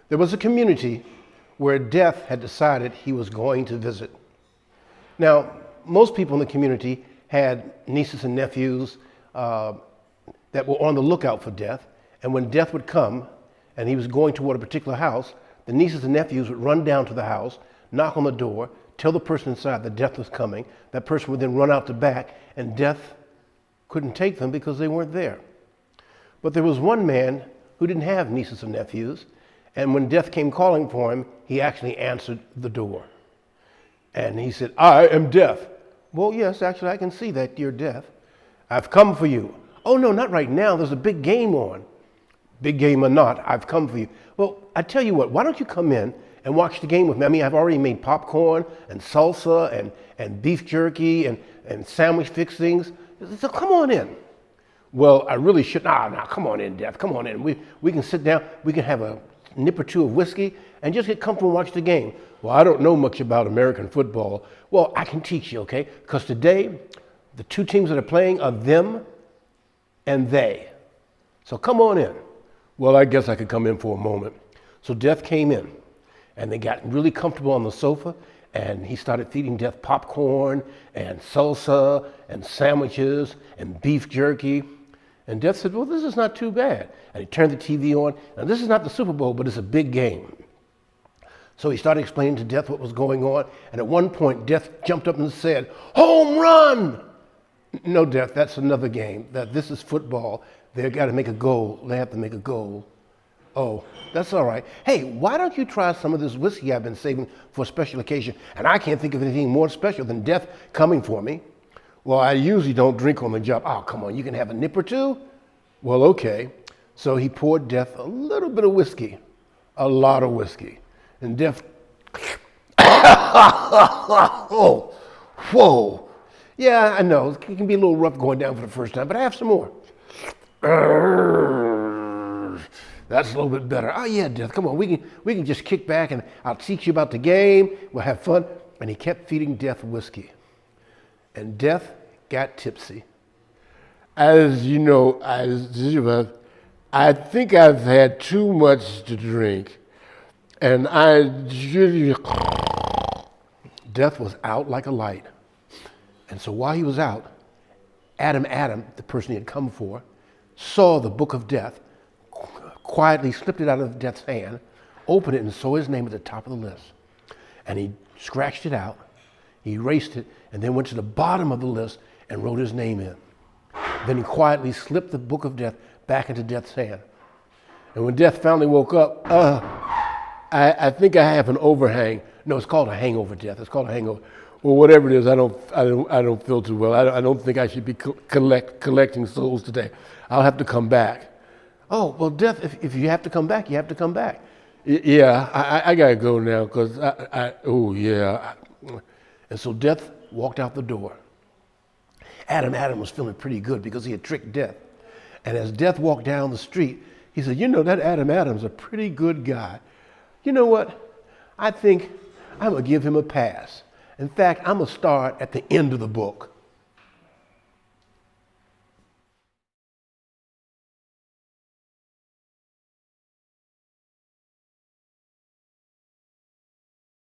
There was a community where Death had decided he was going to visit. Now, most people in the community had nieces and nephews that were on the lookout for Death, and when Death would come and he was going toward a particular house, the nieces and nephews would run down to the house, knock on the door, tell the person inside that Death was coming. That person would then run out the back, and Death couldn't take them because they weren't there. But there was one man who didn't have nieces and nephews, and when Death came calling for him, he actually answered the door. And he said, "I am Death." "Well, yes, actually, I can see that you're Death. I've come for you." "Oh, no, not right now. There's a big game on." "Big game or not, I've come for you." "Well, I tell you what, why don't you come in and watch the game with me? I mean, I've already made popcorn and salsa and beef jerky and sandwich fixings. So come on in." "Well, I really should. Nah, come on in, Death. Come on in. We can sit down. We can have a nip or two of whiskey and just get comfortable and watch the game." "Well, I don't know much about American football." "Well, I can teach you, okay? Because today, the two teams that are playing are them and they. So come on in." "Well, I guess I could come in for a moment." So Death came in, and they got really comfortable on the sofa, and he started feeding Death popcorn and salsa and sandwiches and beef jerky. And Death said, "Well, this is not too bad." And he turned the TV on. And this is not the Super Bowl, but it's a big game. So he started explaining to Death what was going on. And at one point, Death jumped up and said, "Home run!" "No, Death, that's another game. This is football. They've got to make a goal. They have to make a goal." "Oh, that's all right. Hey, why don't you try some of this whiskey I've been saving for a special occasion?" And I can't think of anything more special than Death coming for me. "Well, I usually don't drink on the job." "Oh, come on, you can have a nip or two?" "Well, okay." So he poured Death a little bit of whiskey, a lot of whiskey. And Death, oh, whoa. "Yeah, I know, it can be a little rough going down for the first time, but I have some more." "That's a little bit better." "Oh yeah, Death, come on, we can just kick back and I'll teach you about the game, we'll have fun." And he kept feeding Death whiskey. And Death got tipsy. "As you know, I think I've had too much to drink. And Death was out like a light. And so while he was out, Adam, the person he had come for, saw the book of Death, quietly slipped it out of Death's hand, opened it and saw his name at the top of the list. And he scratched it out, he erased it, and then went to the bottom of the list and wrote his name in. Then he quietly slipped the book of Death back into Death's hand. And when Death finally woke up, I think I have an overhang. No, it's called a hangover, Death. It's called a hangover. Well, whatever it is, I don't feel too well. I don't think I should be collecting souls today. I'll have to come back. "Oh, well, Death, if you have to come back, you have to come back." "Yeah, I gotta go now, because oh yeah." And so Death walked out the door. Adam was feeling pretty good because he had tricked Death. And as Death walked down the street, he said, "You know, that Adam's a pretty good guy. You know what? I think I'm going to give him a pass. In fact, I'm going to start at the end of the book."